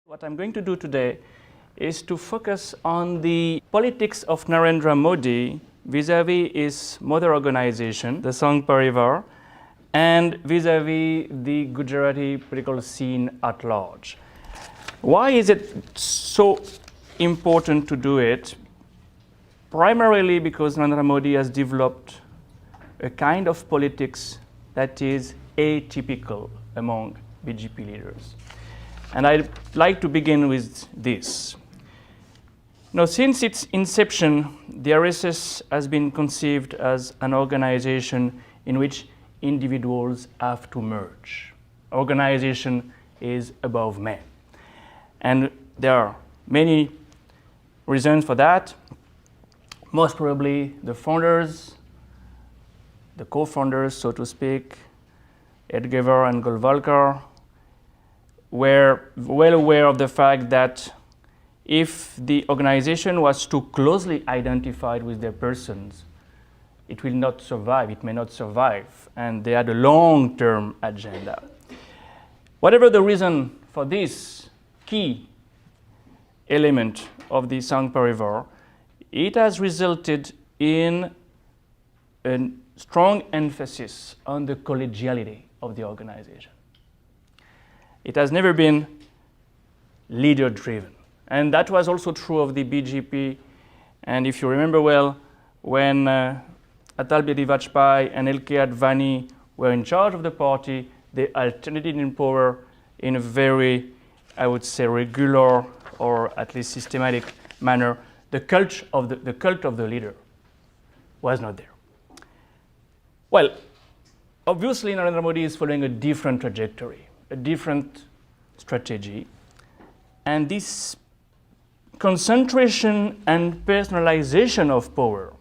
What I'm going to do today is to focus on the politics of Narendra Modi vis-à-vis his mother organization, the Sangh Parivar, and vis-à-vis the Gujarati political scene at large. Why is it so important to do it? Primarily because Narendra Modi has developed a kind of politics that is atypical among BJP leaders. And I'd like to begin with this. Now, since its inception, the RSS has been conceived as an organization in which individuals have to merge. Organization is above man. And there are many reasons for that. Most probably the founders, the co-founders, so to speak, Edgever and Golwalkar, were well aware of the fact that if the organization was too closely identified with their persons, it will not survive, it may not survive, and they had a long-term agenda. Whatever the reason for this key element of the Sangh Parivar, it has resulted in a strong emphasis on the collegiality of the organization. It has never been leader-driven. And that was also true of the BJP. And if you remember well, when Atal Bihari Vajpayee and L.K. Advani were in charge of the party, they alternated in power in a very, I would say, regular or at least systematic manner. The cult of the leader was not there. Well, obviously Narendra Modi is following a different trajectory, a different strategy, and this concentration and personalization of power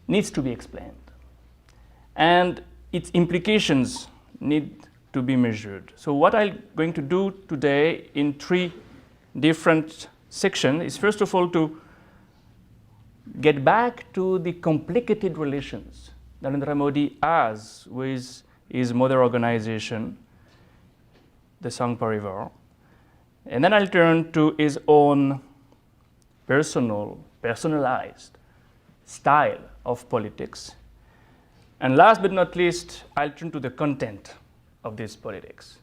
needs to be explained, and its implications need to be measured. So what I'm going to do today in three different sections is first of all to get back to the complicated relations Narendra Modi has with his mother organization, the Sangh Parivar. And then I'll turn to his own personalized style of politics. And last but not least, I'll turn to the content of this politics.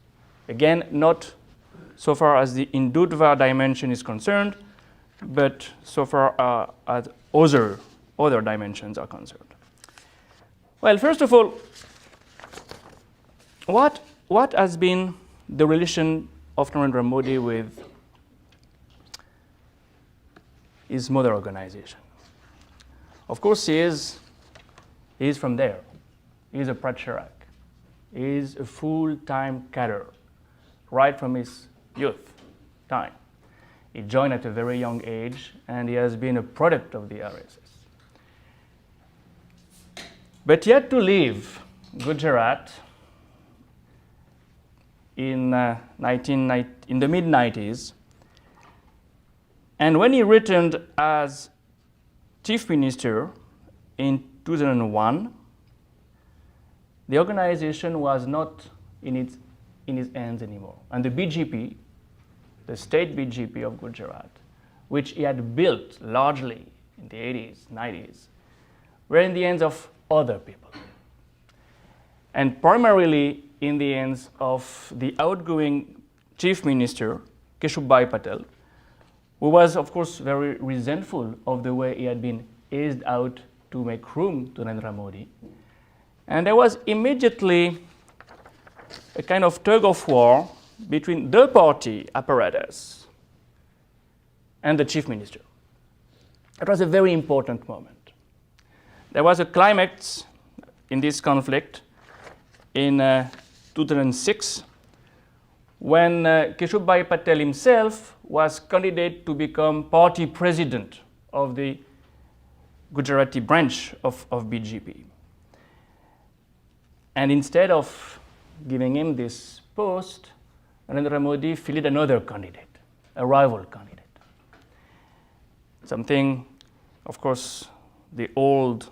Again, not so far as the Hindutva dimension is concerned, but so far as other dimensions are concerned. Well, first of all, what has been the relation of Narendra Modi with his mother organization? Of course, he is from there. He is a Pracharak. He is a full-time cadre, right from his youth time. He joined at a very young age, and he has been a product of the RSS. But he had to leave Gujarat in the mid-90s, and when he returned as chief minister in 2001, the organization was not in his hands anymore. And the BJP, the state BJP of Gujarat, which he had built largely in the 80s, 90s, were in the hands of other people. And primarily in the hands of the outgoing chief minister, Keshubhai Patel, who was, of course, very resentful of the way he had been eased out to make room to Narendra Modi. And there was immediately a kind of tug of war between the party apparatus and the chief minister. It was a very important moment. There was a climax in this conflict in 2006 when Keshubhai Patel himself was candidate to become party president of the Gujarati branch of BJP. And instead of giving him this post, Narendra Modi fielded another candidate, a rival candidate. Something, of course, the old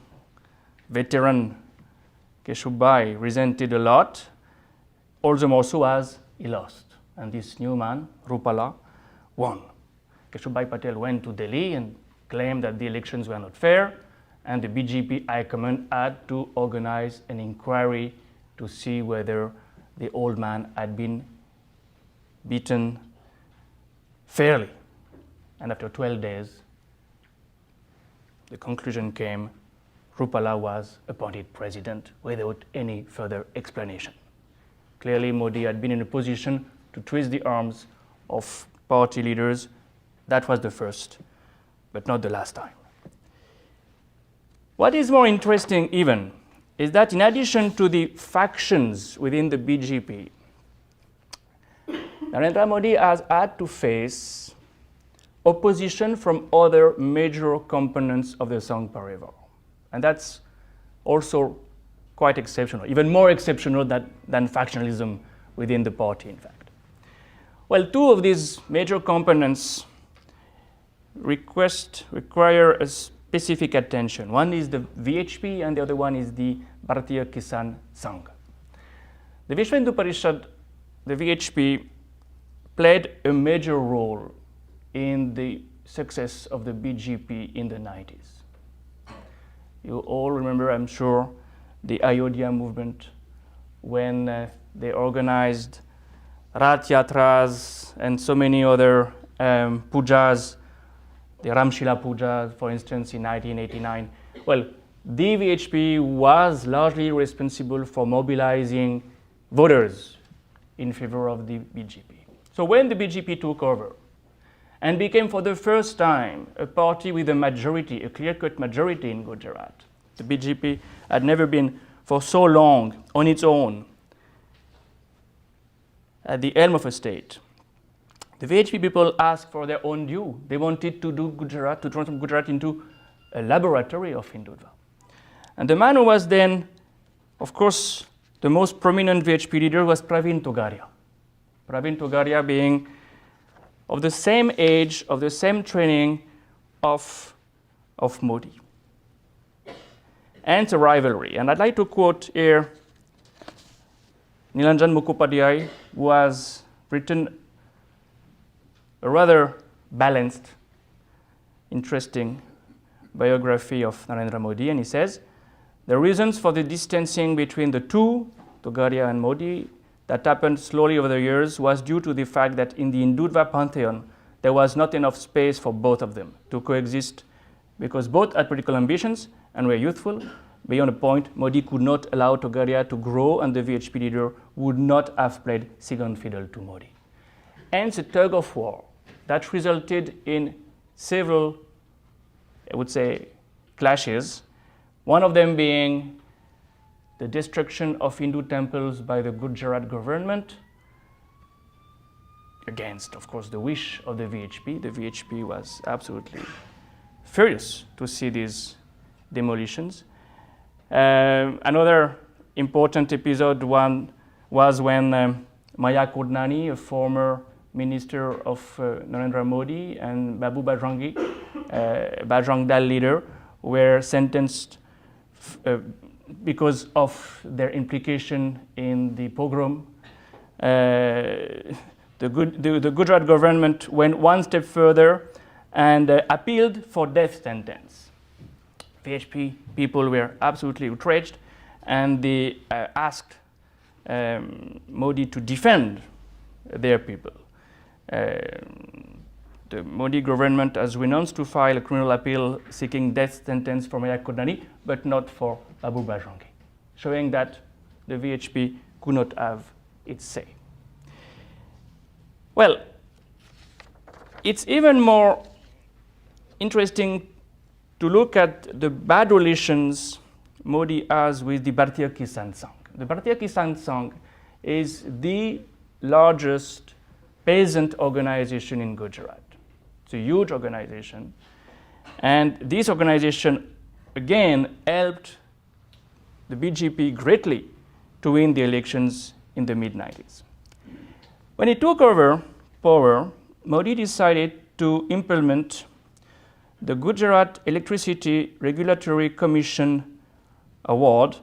veteran Keshubhai resented a lot, all the more so as he lost and this new man, Rupala, won. Keshubhai Patel went to Delhi and claimed that the elections were not fair, and the BJP High Command had to organize an inquiry to see whether the old man had been beaten fairly. And after 12 days, the conclusion came: Rupala was appointed president without any further explanation. Clearly, Modi had been in a position to twist the arms of party leaders. That was the first, but not the last time. What is more interesting even is that in addition to the factions within the BJP, Narendra Modi has had to face opposition from other major components of the Sangh Parivar. And that's also quite exceptional, even more exceptional than factionalism within the party, in fact. Well, two of these major components require a specific attention. One is the VHP and the other one is the Bharatiya Kisan Sangh. The Vishwa Hindu Parishad, the VHP, played a major role in the success of the BJP in the 90s. You all remember, I'm sure, the Ayodhya movement when they organized Rath Yatras and so many other pujas, the Ramshila Puja, for instance, in 1989. Well, the VHP was largely responsible for mobilizing voters in favor of the BJP. So when the BJP took over and became for the first time a party with a majority, a clear-cut majority in Gujarat, the BJP had never been for so long on its own at the helm of a state. The VHP people asked for their own due. They wanted to do Gujarat, to transform Gujarat into a laboratory of Hindutva. And the man who was then, of course, the most prominent VHP leader was Pravin Togaria. Pravin Togaria being of the same age, of the same training of Modi. And a rivalry. And I'd like to quote here Nilanjan Mukhopadhyay, who has written a rather balanced, interesting biography of Narendra Modi, and he says, the reasons for the distancing between the two, Togaria and Modi, that happened slowly over the years was due to the fact that in the Hindutva pantheon, there was not enough space for both of them to coexist because both had political ambitions and were youthful. Beyond a point, Modi could not allow Togaria to grow, and the VHP leader would not have played second fiddle to Modi. Hence, a tug of war that resulted in several, I would say, clashes, one of them being the destruction of Hindu temples by the Gujarat government, against, of course, the wish of the VHP. The VHP was absolutely furious to see these demolitions. Another important episode was when Maya Kodnani, a former minister of Narendra Modi, and Babu Bajrangi, Bajrang Dal leader, were sentenced because of their implication in the pogrom. The Gujarat government went one step further and appealed for death sentence. VHP people were absolutely outraged, and they asked Modi to defend their people. The Modi government has renounced to file a criminal appeal seeking death sentence for Maya Kodnani, but not for Babu Bajrangi, showing that the VHP could not have its say. Well, it's even more interesting to look at the bad relations Modi has with the Bharatiya Kisan Sangh. The Bharatiya Kisan Sangh is the largest peasant organization in Gujarat. It's a huge organization. And this organization, again, helped the BJP greatly to win the elections in the mid-90s. When he took over power, Modi decided to implement the Gujarat Electricity Regulatory Commission award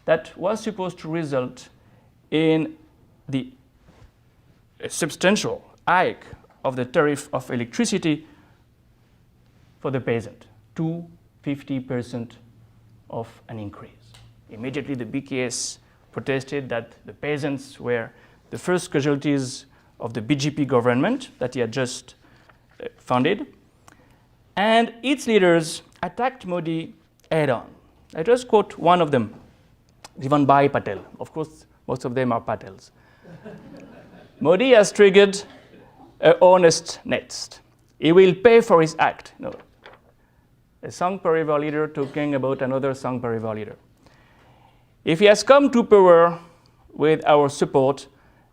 that was supposed to result in the a substantial hike of the tariff of electricity for the peasant, to 50% of an increase. Immediately the BKS protested that the peasants were the first casualties of the BJP government that he had just founded, and its leaders attacked Modi head-on. I just quote one of them, Jivanbhai Patel. Of course, most of them are Patels. Modi has triggered an honest nest. He will pay for his act. No. A Sangh Parivar leader talking about another Sangh Parivar leader. If he has come to power with our support,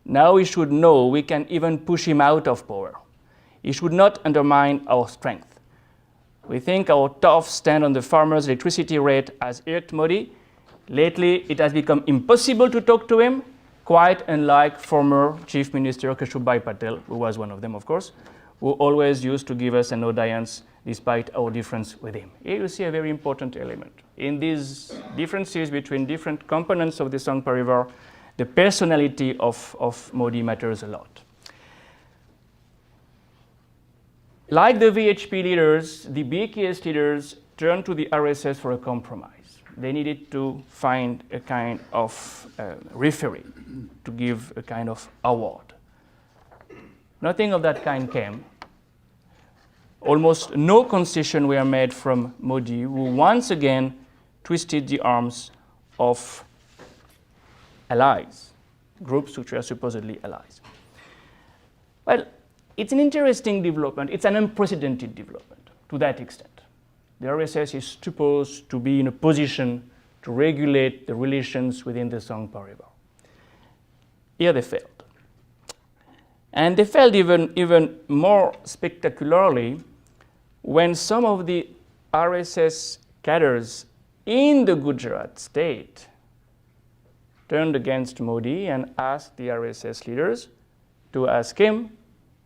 now he should know we can even push him out of power. He should not undermine our strength. We think our tough stand on the farmers' electricity rate has irked Modi. Lately, it has become impossible to talk to him, quite unlike former Chief Minister Keshubhai Patel, who was one of them, of course, who always used to give us an audience despite our difference with him. Here you see a very important element. In these differences between different components of the Sangh Parivar, the personality of Modi matters a lot. Like the VHP leaders, the BKS leaders turned to the RSS for a compromise. They needed to find a kind of referee to give a kind of award. Nothing of that kind came. Almost no concession were made from Modi, who once again twisted the arms of allies, groups which were supposedly allies. Well, it's an interesting development. It's an unprecedented development to that extent. The RSS is supposed to be in a position to regulate the relations within the Sangh Parivar. Here they failed. And they failed even more spectacularly when some of the RSS cadres in the Gujarat state turned against Modi and asked the RSS leaders to ask him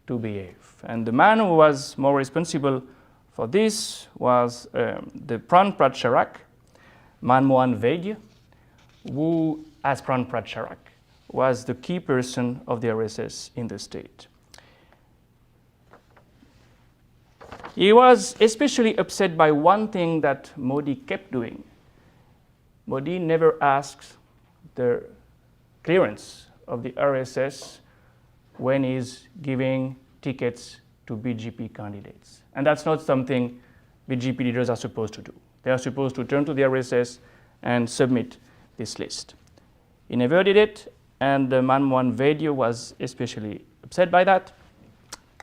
to behave. And the man who was more responsible for this was the Pran Pracharak, Manmohan Vaidya, who, as Pran Pracharak, was the key person of the RSS in the state. He was especially upset by one thing that Modi kept doing. Modi never asked the clearance of the RSS when he's giving tickets to BJP candidates. And that's not something BJP leaders are supposed to do. They are supposed to turn to the RSS and submit this list. He never did it, and Manmohan Vaidya was especially upset by that.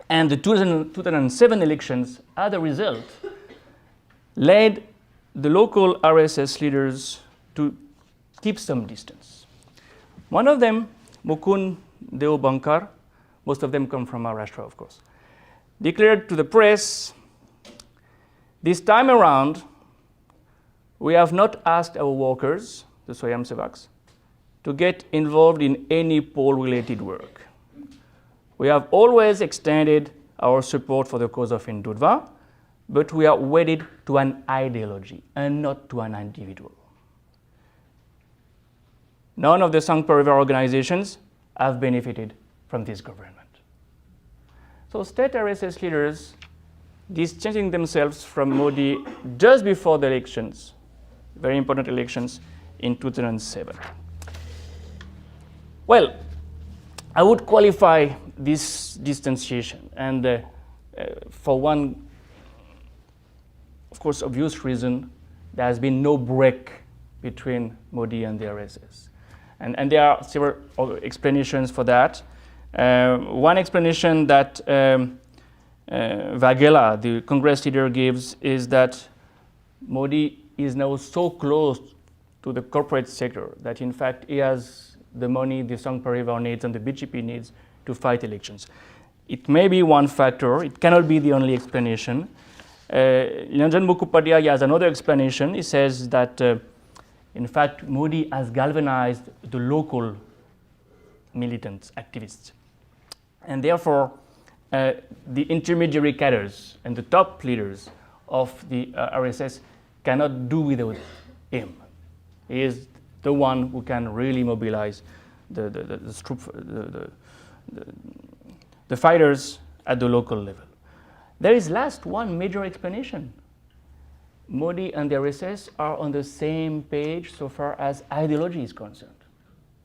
And the 2007 elections, as a result, led the local RSS leaders to keep some distance. One of them, Mukund Deobankar, most of them come from Maharashtra, of course, declared to the press, "This time around, we have not asked our workers, the Swayamsevaks, to get involved in any poll-related work. We have always extended our support for the cause of Hindutva, but we are wedded to an ideology and not to an individual." None of the Sangh Parivar organizations have benefited from this government. So state RSS leaders distancing themselves from Modi just before the elections, very important elections in 2007. Well, I would qualify this distanciation, and for one, of course, obvious reason, there has been no break between Modi and the RSS. And there are several explanations for that. One explanation that Vaghela, the Congress leader, gives is that Modi is now so close to the corporate sector that, in fact, he has the money the Sangh Parivar needs and the BJP needs to fight elections. It may be one factor. It cannot be the only explanation. Nilanjan Mukhopadhyay has another explanation. He says that, in fact, Modi has galvanized the local militants, activists. And therefore, the intermediary cadres and the top leaders of the RSS cannot do without him. He is the one who can really mobilize the the fighters at the local level. There is last one major explanation. Modi and the RSS are on the same page so far as ideology is concerned.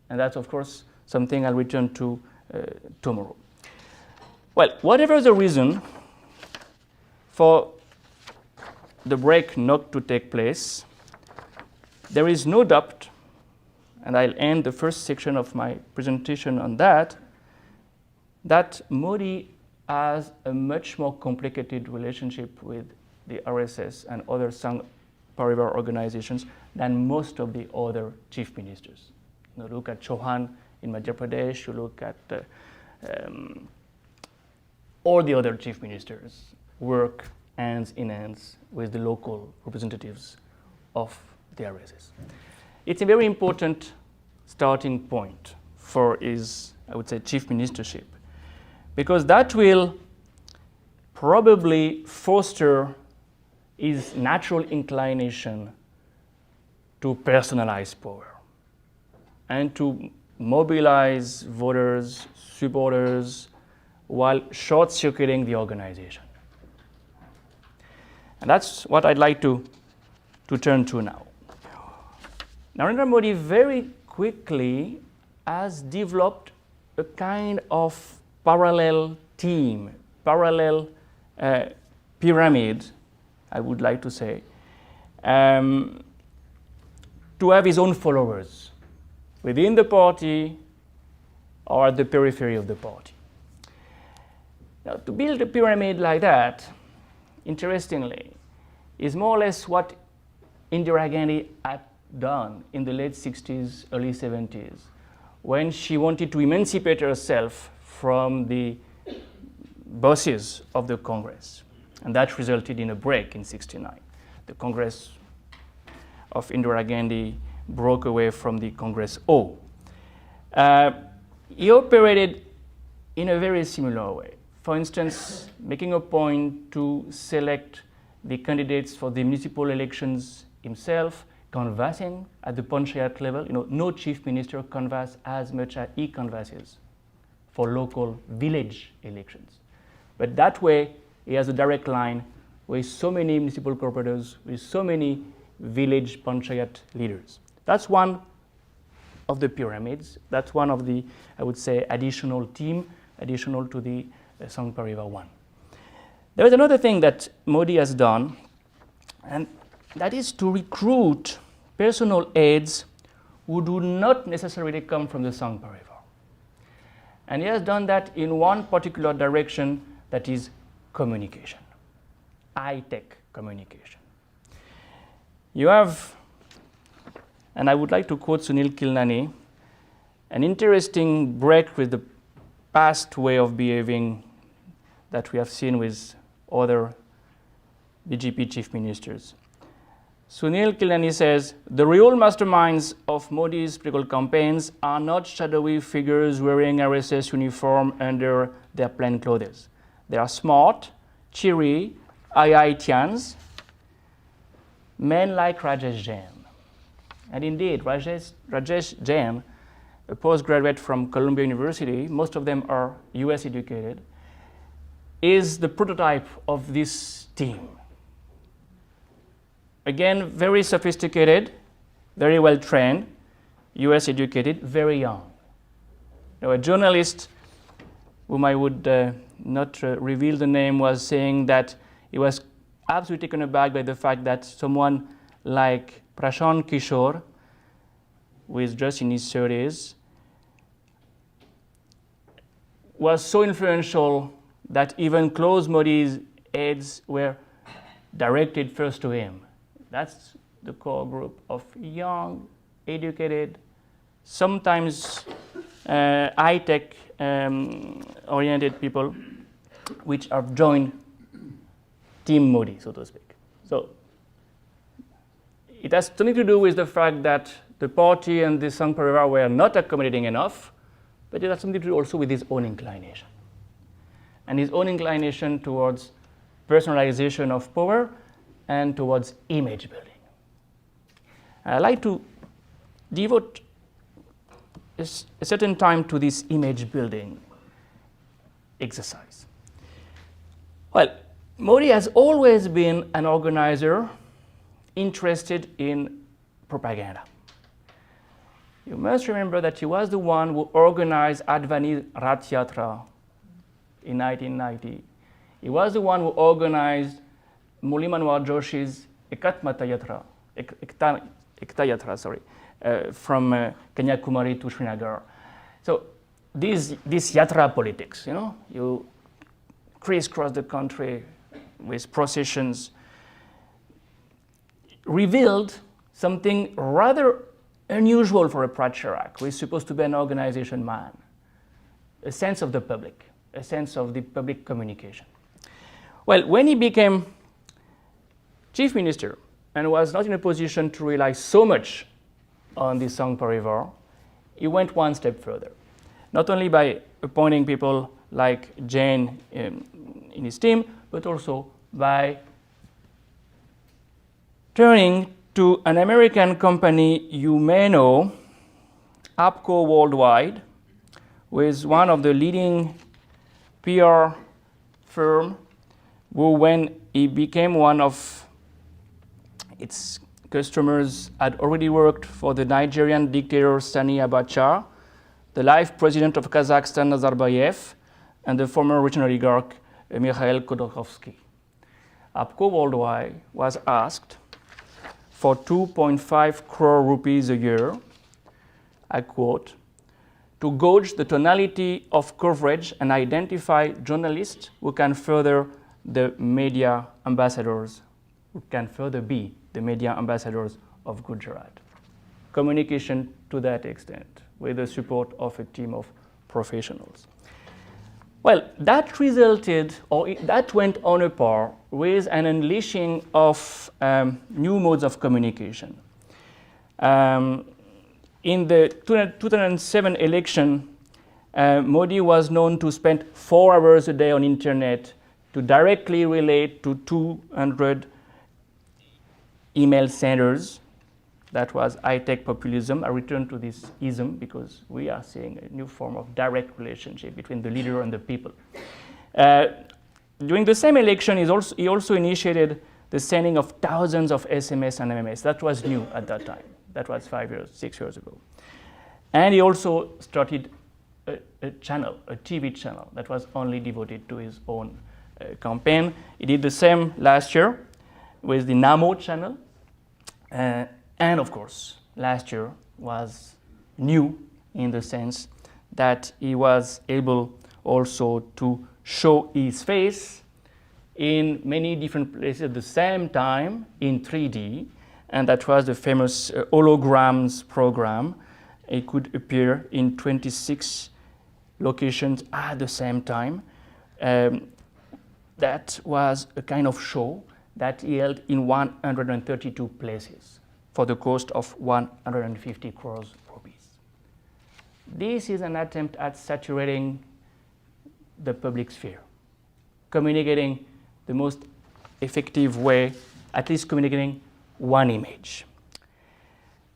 And that's, of course, something I'll return to tomorrow. Well, whatever the reason for the break not to take place, there is no doubt, and I'll end the first section of my presentation on that, that Modi has a much more complicated relationship with the RSS and other Sangh Parivar organizations than most of the other chief ministers. You look at Chauhan in Madhya Pradesh, you look at all the other chief ministers work hands in hands with the local representatives of the RSS. It's a very important starting point for his, I would say, chief ministership, because that will probably foster his natural inclination to personalize power and to mobilize voters, supporters, while short-circuiting the organization. And that's what I'd like to turn to now. Narendra Modi very quickly has developed a kind of parallel team, parallel pyramid, I would like to say, to have his own followers within the party or at the periphery of the party. Now, to build a pyramid like that, interestingly, is more or less what Indira Gandhi had done in the late 60s, early 70s, when she wanted to emancipate herself from the bosses of the Congress. And that resulted in a break in 69. The Congress of Indira Gandhi broke away from the Congress O. He operated in a very similar way. For instance, making a point to select the candidates for the municipal elections himself, canvassing at the panchayat level. No chief minister canvasses as much as he canvasses for local village elections. But that way, he has a direct line with so many municipal corporators, with so many village panchayat leaders. That's one of the pyramids. That's one of the, I would say, additional team, additional to the Sangh Parivar one. There is another thing that Modi has done, and that is to recruit personal aides who do not necessarily come from the Sangh Parivar. And he has done that in one particular direction, that is communication, high-tech communication. You have, and I would like to quote Sunil Kilnani, an interesting break with the past way of behaving that we have seen with other BJP chief ministers. Sunil Kilnani says, the real masterminds of Modi's political campaigns are not shadowy figures wearing RSS uniform under their plain clothes. They are smart, cheery, IITians, men like Rajesh Jain. And indeed, Rajesh Jain, a postgraduate from Columbia University, most of them are US educated, is the prototype of this team. Again, very sophisticated, very well trained, US educated, very young. Now, a journalist whom I would not reveal the name was saying that he was absolutely taken aback by the fact that someone like Prashant Kishore, who is just in his 30s, was so influential that even close Modi's aides were directed first to him. That's the core group of young, educated, sometimes high-tech oriented people which have joined Team Modi, so to speak. So it has something to do with the fact that the party and the Sangh Parivar were not accommodating enough, but it has something to do also with his own inclination. And his own inclination towards personalization of power and towards image building. I like to devote a certain time to this image building exercise. Well, Modi has always been an organizer interested in propaganda. You must remember that he was the one who organized Advani's Rath Yatra in 1990. He was the one who organized Murli Manohar Joshi's Ekta Yatra, from Kanyakumari to Srinagar. So this yatra politics, you crisscross the country with processions, revealed something rather unusual for a Pracharak, who is supposed to be an organization man, a sense of the public, a sense of the public communication. Well, when he became chief minister and was not in a position to rely so much on the Sangh Parivar, he went one step further. Not only by appointing people like Jain in his team, but also by turning to an American company you may know, APCO Worldwide, who is one of the leading PR firm, who when he became one of its customers had already worked for the Nigerian dictator Sani Abacha, the life president of Kazakhstan Nazarbayev, and the former regional oligarch Mikhail Khodorkovsky. APCO Worldwide was asked for 2.5 crore rupees a year, I quote, to gauge the tonality of coverage and identify journalists who can further the media ambassadors, who can further be the media ambassadors of Gujarat. Communication to that extent, with the support of a team of professionals. Well, that resulted, or that went on a par with an unleashing of new modes of communication. In the 2007 election, Modi was known to spend 4 hours a day on internet to directly relate to 200 email senders. That was high-tech populism. I return to this ism because we are seeing a new form of direct relationship between the leader and the people. During the same election, he also initiated the sending of thousands of SMS and MMS. That was new at that time. That was 6 years ago. And he also started a channel, a TV channel, that was only devoted to his own campaign. He did the same last year with the Namo channel. And of course, last year was new in the sense that he was able also to show his face in many different places at the same time in 3D, and that was the famous holograms program. It could appear in 26 locations at the same time. That was a kind of show that he held in 132 places for the cost of 150 crores rupees. This is an attempt at saturating the public sphere, communicating the most effective way, at least communicating one image.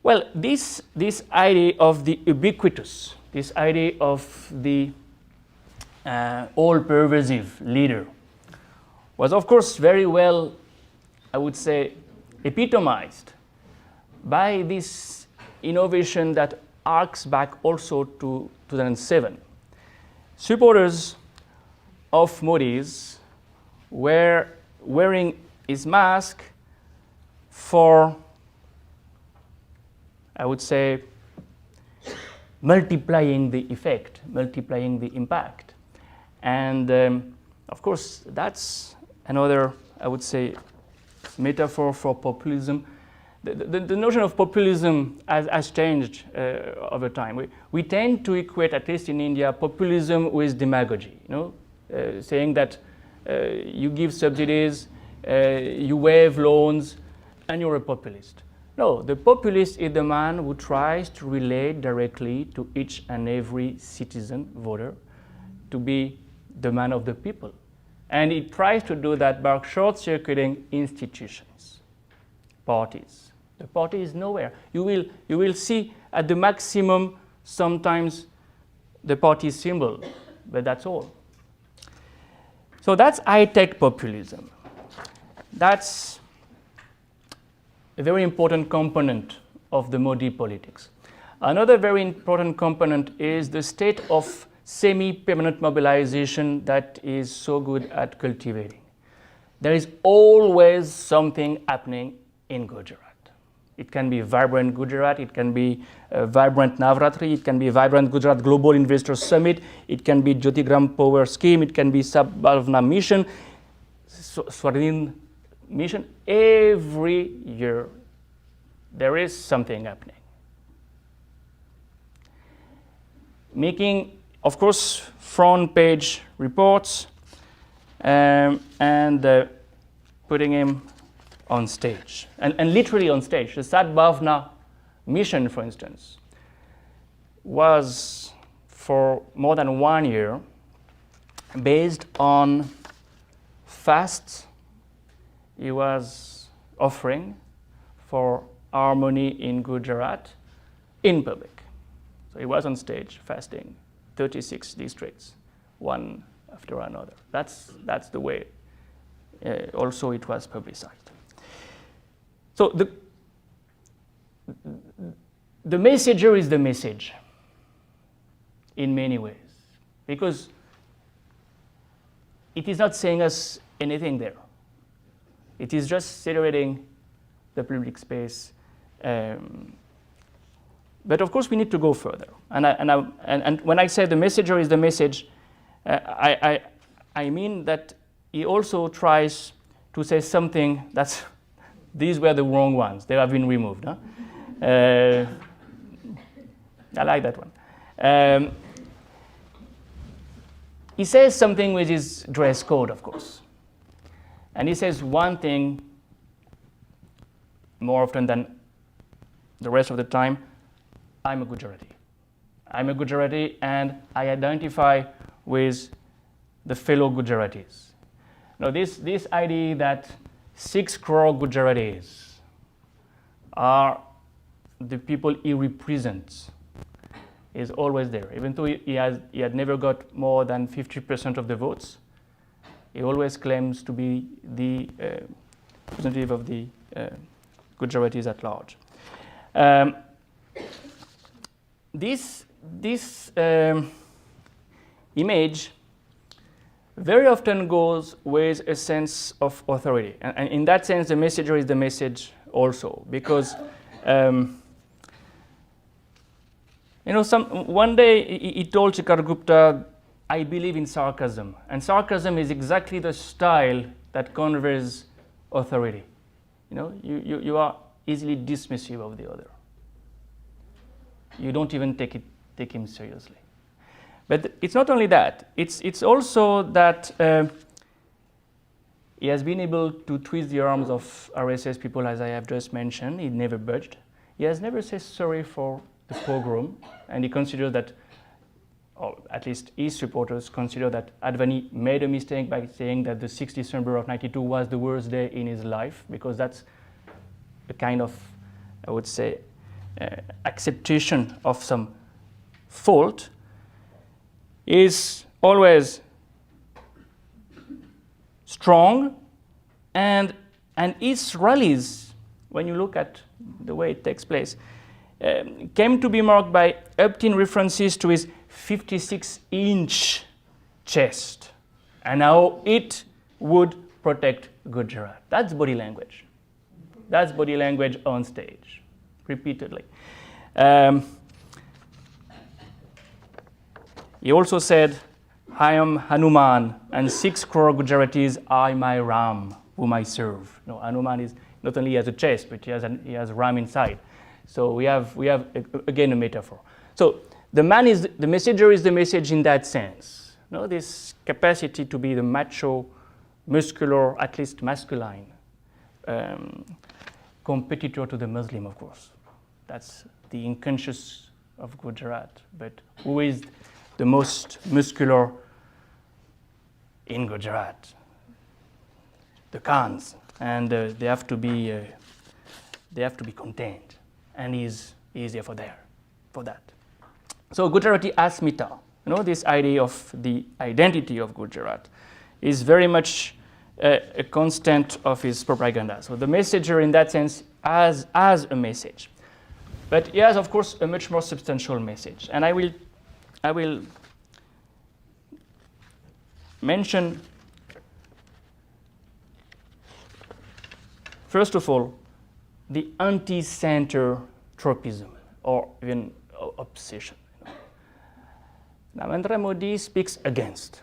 Well, this idea of the ubiquitous, this idea of the all-pervasive leader was, of course, very well, I would say, epitomized by this innovation that arcs back also to 2007. Supporters of Modi's were wearing his mask for, I would say, multiplying the effect, multiplying the impact. And of course, that's another, I would say, metaphor for populism. The notion of populism has changed over time. We tend to equate, at least in India, populism with demagogy, saying that you give subsidies, you waive loans, and you're a populist. No, the populist is the man who tries to relate directly to each and every citizen, voter, to be the man of the people. And he tries to do that by short-circuiting institutions, parties. The party is nowhere. You will see at the maximum sometimes the party symbol, but that's all. So that's high-tech populism. That's a very important component of the Modi politics. Another very important component is the state of semi-permanent mobilization that is so good at cultivating. There is always something happening in Gujarat. It can be vibrant Gujarat, it can be vibrant Navratri, it can be vibrant Gujarat Global Investor Summit, it can be Jyotigram Power Scheme, it can be Sabhavna Mission, Swarin Mission. Every year there is something happening. Making, of course, front page reports and putting him on stage, and literally on stage. The Sadbhavna mission, for instance, was for more than 1 year based on fasts he was offering for harmony in Gujarat in public. So he was on stage fasting 36 districts, one after another. That's the way also it was publicized. So the messenger is the message in many ways, because it is not saying us anything there. It is just saturating the public space. But of course, we need to go further. And when I say the messenger is the message, I mean that he also tries to say something that's, these were the wrong ones. They have been removed. Huh? I like that one. He says something with his dress code, of course. And he says one thing more often than the rest of the time: I'm a Gujarati. I'm a Gujarati and I identify with the fellow Gujaratis. Now this idea that 6 crore Gujaratis are the people he represents is always there. Even though he had never got more than 50% of the votes, he always claims to be the representative of the Gujaratis at large. This image very often goes with a sense of authority. And in that sense, the messenger is the message also, because one day he told Chikargupta, I believe in sarcasm. And sarcasm is exactly the style that conveys authority. You are easily dismissive of the other. You don't even take him seriously. But it's not only that. It's also that he has been able to twist the arms of RSS people, as I have just mentioned. He never budged. He has never said sorry for the pogrom, and he considers that, or at least his supporters consider that Advani made a mistake by saying that the 6th December of '92 was the worst day in his life, because that's a kind of, I would say, acceptation of some fault. Is always strong, and his rallies, when you look at the way it takes place, came to be marked by opt-in references to his 56-inch chest and how it would protect Gujarat. That's body language. That's body language on stage, repeatedly. He also said, I am Hanuman, and 6 crore Gujaratis are my Ram, whom I serve. No, Hanuman is not only has a chest, but he has Ram inside. So we have again a metaphor. So the messenger is the message in that sense. This capacity to be the macho, muscular, at least masculine competitor to the Muslim, of course. That's the unconscious of Gujarat. But who is the most muscular in Gujarat? The Khans, and they have to be contained, and he's there for that. So Gujarati Asmita, this idea of the identity of Gujarat, is very much a constant of his propaganda. So the messenger in that sense has a message. But he has, of course, a much more substantial message. And I will mention, first of all, the anti-center tropism, or even obsession. Narendra Modi speaks against.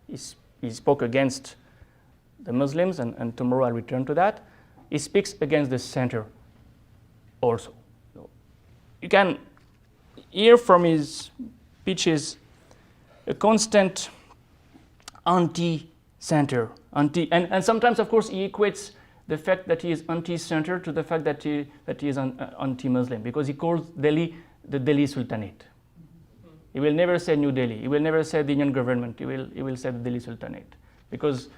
He spoke against the Muslims, and tomorrow I'll return to that. He speaks against the center also. So you can hear from his speeches a constant anti-center, and sometimes, of course, he equates the fact that he is anti-center to the fact that he is anti-Muslim, because he calls Delhi the Delhi Sultanate. He will never say New Delhi. He will never say the Indian government. He will say the Delhi Sultanate, because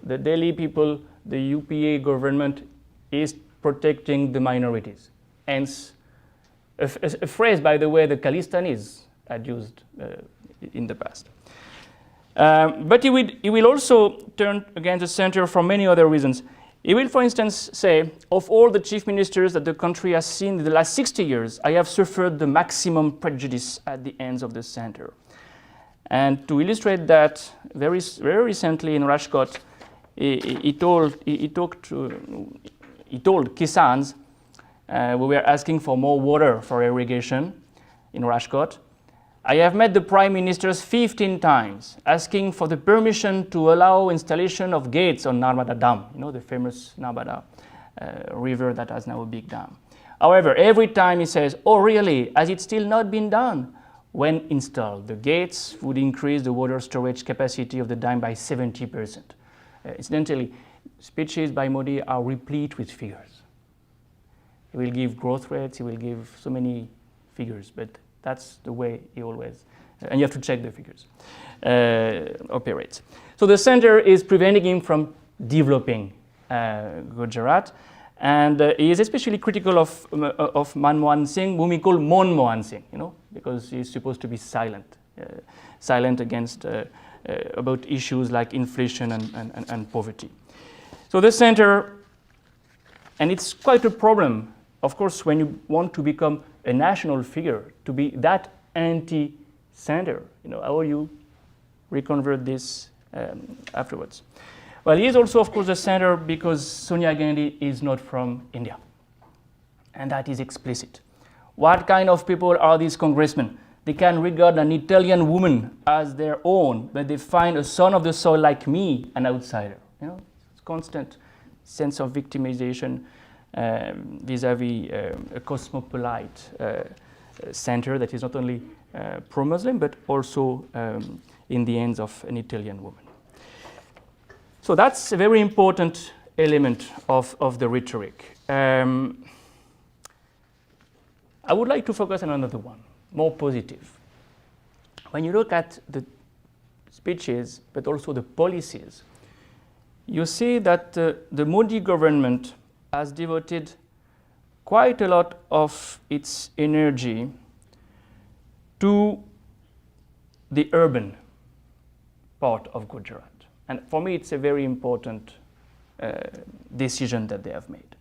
the Delhi people, the UPA government, is protecting the minorities. Hence, a phrase, by the way, the Khalistanis had used in the past. But he will also turn against the center for many other reasons. He will, for instance, say, of all the chief ministers that the country has seen in the last 60 years, I have suffered the maximum prejudice at the hands of the center. And to illustrate that, very recently in Rajkot, he told Kisans, we were asking for more water for irrigation in Rajkot. I have met the prime ministers 15 times, asking for the permission to allow installation of gates on Narmada Dam, the famous Narmada river that has now a big dam. However, every time he says, oh really, has it still not been done? When installed, the gates would increase the water storage capacity of the dam by 70%. Incidentally, speeches by Modi are replete with figures. He will give growth rates, he will give so many figures, but that's the way he always, and you have to check the figures, operates. So the center is preventing him from developing Gujarat, and he is especially critical of Manmohan Singh, whom he called Monmohan Singh, because he's supposed to be silent against about issues like inflation and poverty. So the center, and it's quite a problem, of course, when you want to become a national figure, to be that anti-center. How will you reconvert this afterwards? Well, he is also, of course, the center because Sonia Gandhi is not from India. And that is explicit. What kind of people are these congressmen? They can regard an Italian woman as their own, but they find a son of the soil like me an outsider. It's constant sense of victimization vis-a-vis a cosmopolite center that is not only pro-Muslim, but also in the hands of an Italian woman. So that's a very important element of the rhetoric. I would like to focus on another one, more positive. When you look at the speeches, but also the policies, you see that the Modi government has devoted quite a lot of its energy to the urban part of Gujarat. And for me, it's a very important decision that they have made.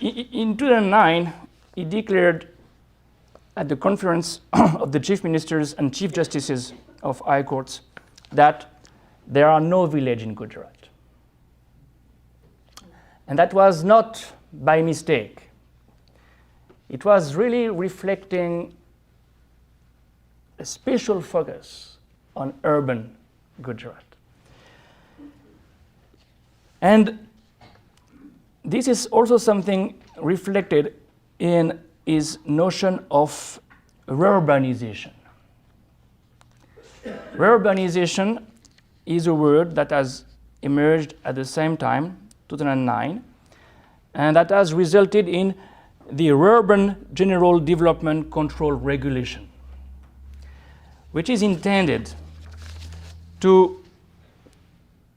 In 2009, he declared at the conference of the chief ministers and chief justices of high courts that there are no villages in Gujarat. And that was not by mistake. It was really reflecting a special focus on urban Gujarat. And this is also something reflected in his notion of rurbanization. Rurbanization is a word that has emerged at the same time, 2009, and that has resulted in the Urban General Development Control Regulation, which is intended to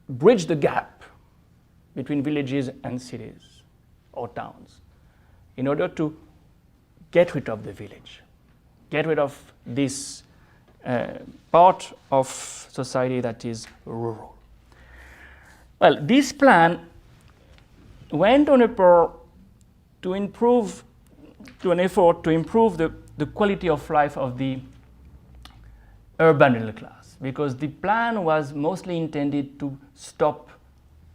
bridge the gap between villages and cities or towns in order to get rid of the village, get rid of this part of society that is rural. Well, this plan went on to an effort to improve the quality of life of the urban middle class, because the plan was mostly intended to stop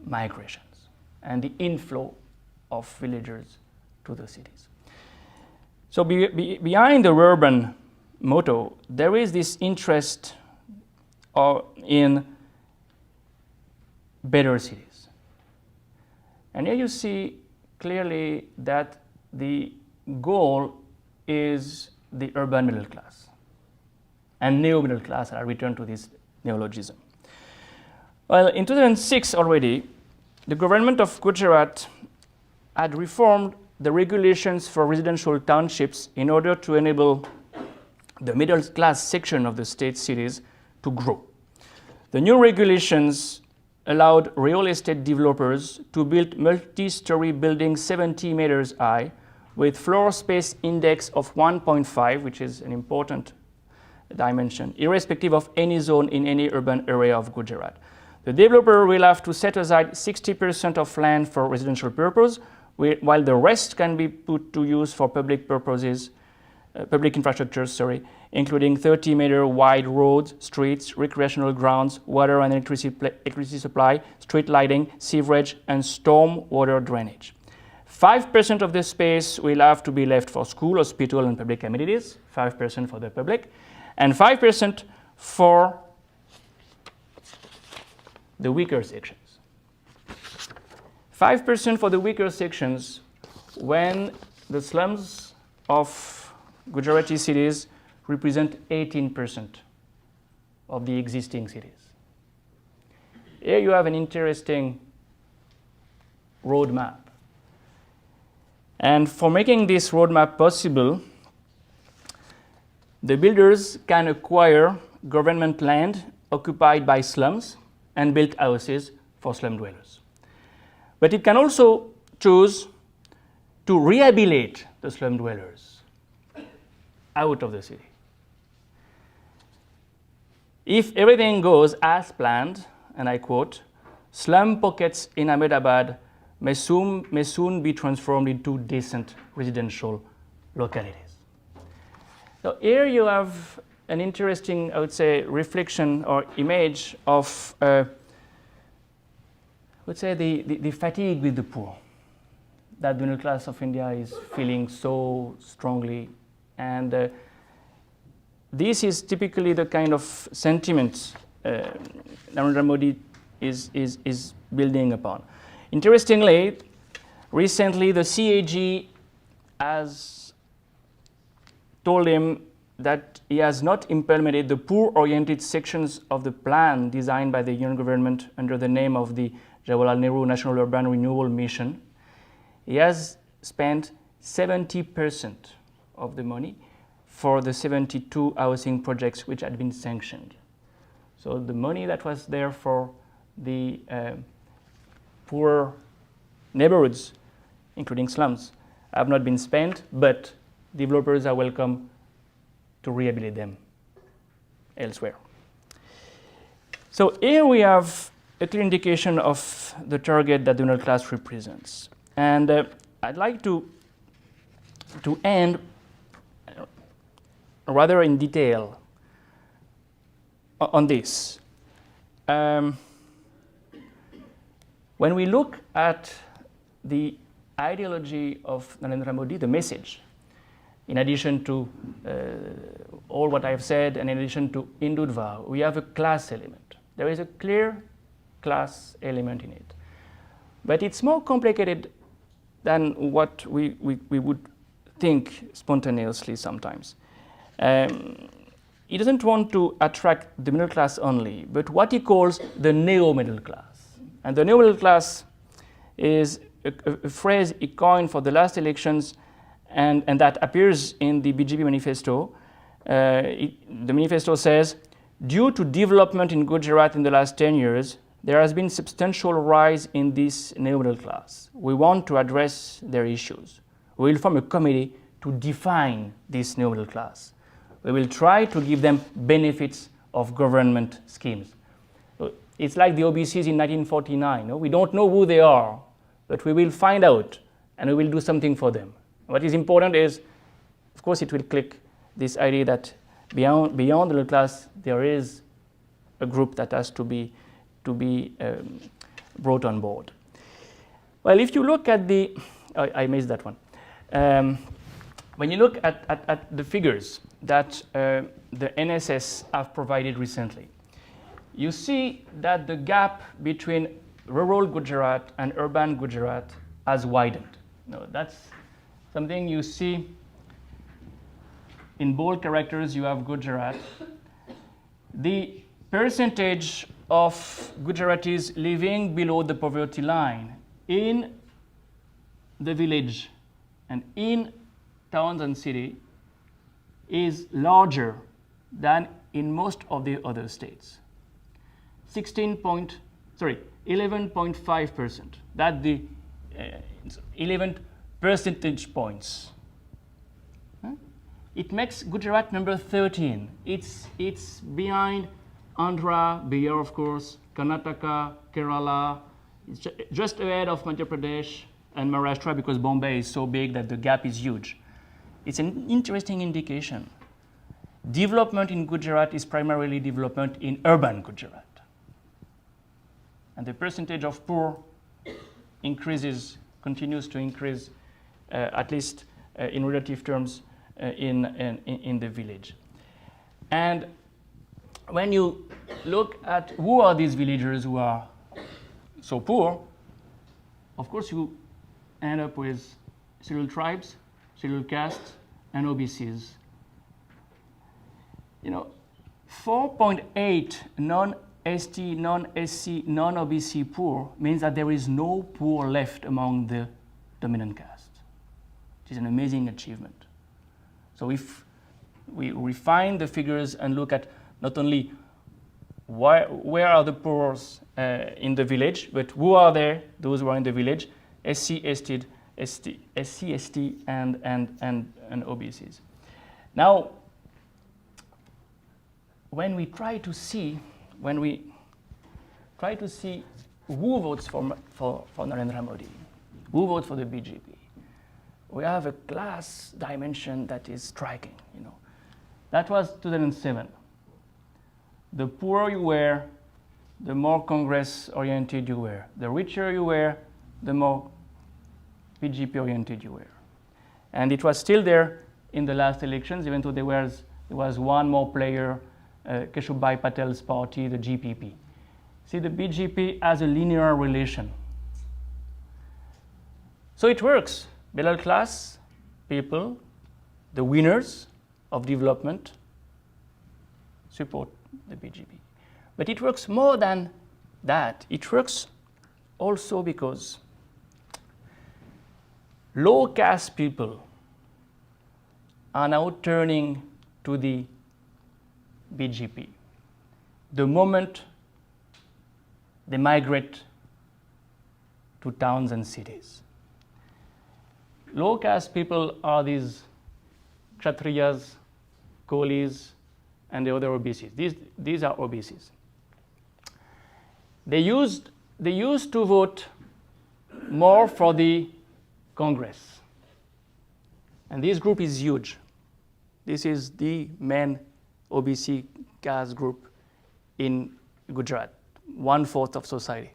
migrations and the inflow of villagers to the cities. So behind the urban motto, there is this interest in better cities. And here you see clearly that the goal is the urban middle class and neo-middle class. I'll return to this neologism. Well, in 2006 already, the government of Gujarat had reformed the regulations for residential townships in order to enable the middle class section of the state cities to grow. The new regulations allowed real estate developers to build multi-story buildings 70 meters high with floor space index of 1.5, which is an important dimension, irrespective of any zone in any urban area of Gujarat. The developer will have to set aside 60% of land for residential purpose, while the rest can be put to use for public purposes, public infrastructures, including 30-meter wide roads, streets, recreational grounds, water and electricity supply, street lighting, sewerage, and storm water drainage. 5% of the space will have to be left for school, hospital, and public amenities, 5% for the public, and 5% for the weaker sections. 5% for the weaker sections when the slums of Gujarati cities represent 18% of the existing cities. Here you have an interesting roadmap. And for making this roadmap possible, the builders can acquire government land occupied by slums and build houses for slum dwellers. But it can also choose to rehabilitate the slum dwellers out of the city. If everything goes as planned, and I quote, slum pockets in Ahmedabad may soon be transformed into decent residential localities. So here you have an interesting, I would say, reflection or image of, I would say, the fatigue with the poor that the middle class of India is feeling so strongly. And this is typically the kind of sentiment Narendra Modi is building upon. Interestingly, recently the CAG has told him that he has not implemented the poor-oriented sections of the plan designed by the union government under the name of the Jawaharlal Nehru National Urban Renewal Mission. He has spent 70% of the money for the 72 housing projects which had been sanctioned. So the money that was there for the poor neighborhoods, including slums, have not been spent, but developers are welcome to rehabilitate them elsewhere. So here we have a clear indication of the target that the middle class represents. And I'd like to end rather in detail on this. When we look at the ideology of Narendra Modi, the message, in addition to all what I have said, and in addition to Hindutva, we have a class element. There is a clear class element in it. But it's more complicated than what we would think spontaneously sometimes. He doesn't want to attract the middle class only, but what he calls the neo-middle class. And the neo-middle class is a phrase he coined for the last elections, and that appears in the BJP manifesto. The manifesto says, due to development in Gujarat in the last 10 years, there has been substantial rise in this neo-middle class. We want to address their issues. We will form a committee to define this neo-middle class. We will try to give them benefits of government schemes. So it's like the OBCs in 1949. No? We don't know who they are, but we will find out and we will do something for them. What is important is, of course, it will click this idea that beyond the middle class, there is a group that has to be brought on board. Well, if you look at the, I missed that one. When you look at the figures that the NSS have provided recently, you see that the gap between rural Gujarat and urban Gujarat has widened. No, that's something you see in bold characters. You have Gujarat. The percentage of Gujaratis living below the poverty line in the village and in towns and cities is larger than in most of the other states. 11.5%. That's the 11 percentage points. It makes Gujarat number 13. It's behind Andhra, Bihar, of course, Karnataka, Kerala. It's just ahead of Madhya Pradesh and Maharashtra because Bombay is so big that the gap is huge. It's an interesting indication. Development in Gujarat is primarily development in urban Gujarat. And the percentage of poor continues to increase, at least in relative terms, in the village. And when you look at who are these villagers who are so poor, of course you end up with scheduled tribes, scheduled castes, and OBCs. 4.8 non-ST, non-SC, non-OBC poor means that there is no poor left among the dominant caste. It is an amazing achievement. So if we refine the figures and look at not only where are the poor in the village, but who are there, those who are in the village, SC, ST, and OBCs. Now, when we try to see who votes for Narendra Modi, who votes for the BJP, we have a class dimension that is striking. That was 2007. The poorer you were, the more Congress-oriented you were. The richer you were, the more BJP-oriented you were. And it was still there in the last elections, even though there was one more player, Keshubhai Patel's party, the GPP. See, the BJP has a linear relation. So it works. Middle class people, the winners of development, support the BJP. But it works more than that. It works also because low caste people are now turning to the BJP the moment they migrate to towns and cities. Low caste people are these Kshatriyas, Kolis, and the other OBCs. These are OBCs. They used to vote more for the Congress. And this group is huge. This is the main OBC caste group in Gujarat, 1/4 of society.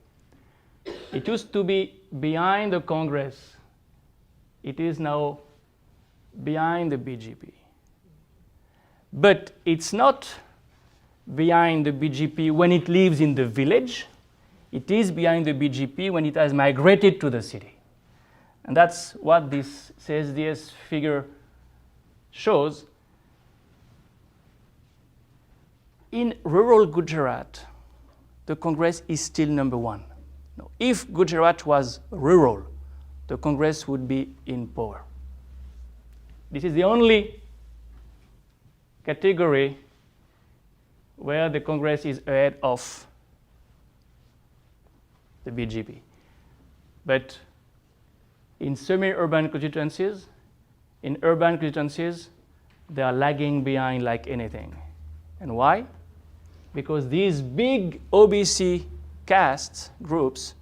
It used to be behind the Congress. It is now behind the BJP. But it's not behind the BJP when it lives in the village. It is behind the BJP when it has migrated to the city. And that's what this CSDS figure shows. In rural Gujarat, the Congress is still number one. No, if Gujarat was rural, the Congress would be in power. This is the only category where the Congress is ahead of the BJP. But in semi-urban constituencies, in urban constituencies, they are lagging behind like anything. And why? Because these big OBC castes, groups,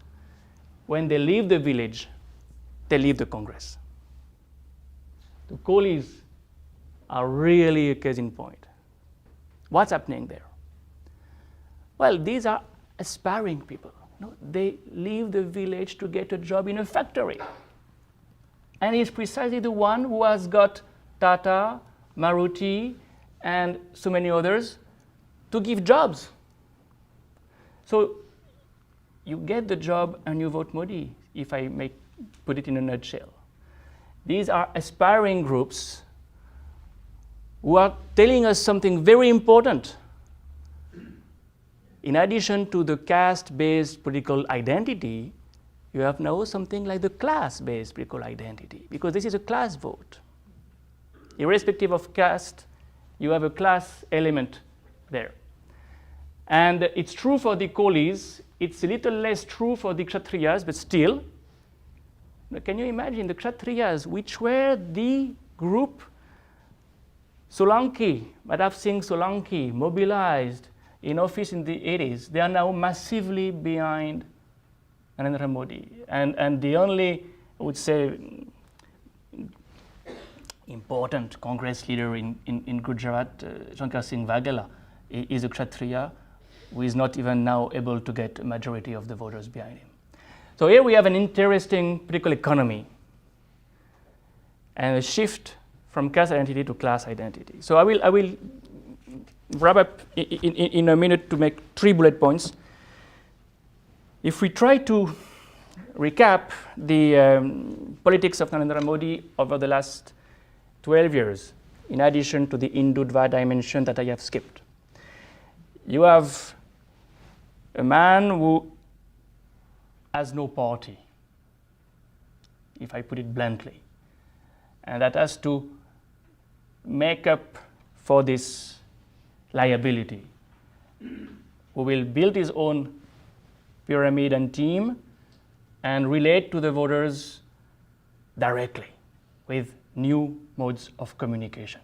when they leave the village, they leave the Congress. The coolies are really a case in point. What's happening there? Well, these are aspiring people. No, they leave the village to get a job in a factory. And he's precisely the one who has got Tata, Maruti, and so many others to give jobs. So you get the job and you vote Modi, if I may put it in a nutshell. These are aspiring groups who are telling us something very important. In addition to the caste-based political identity, you have now something like the class-based political identity, because this is a class vote. Irrespective of caste, you have a class element there. And it's true for the coolies. It's a little less true for the Kshatriyas, but still. Can you imagine the Kshatriyas, which were the group Solanki, Madhav Singh Solanki, mobilized in office in the 80s, they are now massively behind Narendra Modi. And the only, I would say, important Congress leader in Gujarat, Shankar Singh Waghela, is a Kshatriya who is not even now able to get a majority of the voters behind him. So here we have an interesting political economy and a shift from caste identity to class identity. So I will wrap up in a minute to make 3 bullet points. If we try to recap the politics of Narendra Modi over the last 12 years, in addition to the Hindutva dimension that I have skipped, you have a man who has no party, if I put it bluntly, and that has to make up for this liability, who will build his own pyramid and team and relate to the voters directly with new modes of communication.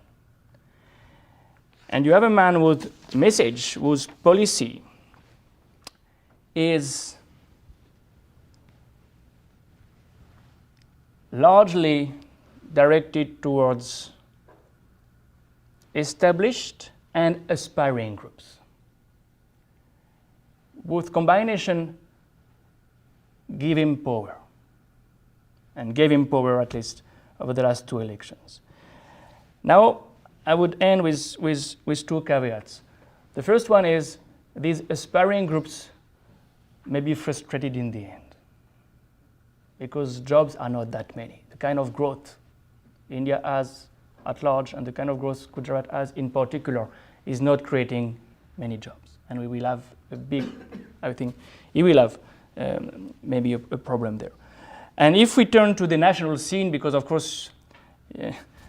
And you have a man whose message, whose policy is largely directed towards established and aspiring groups. Both combination give him power, and gave him power at least over the last 2 elections. Now, I would end with 2 caveats. The first one is these aspiring groups may be frustrated in the end, because jobs are not that many. The kind of growth India has at large and the kind of growth Gujarat has in particular is not creating many jobs. And we will have a big, I think, he will have maybe a problem there. And if we turn to the national scene, because of course,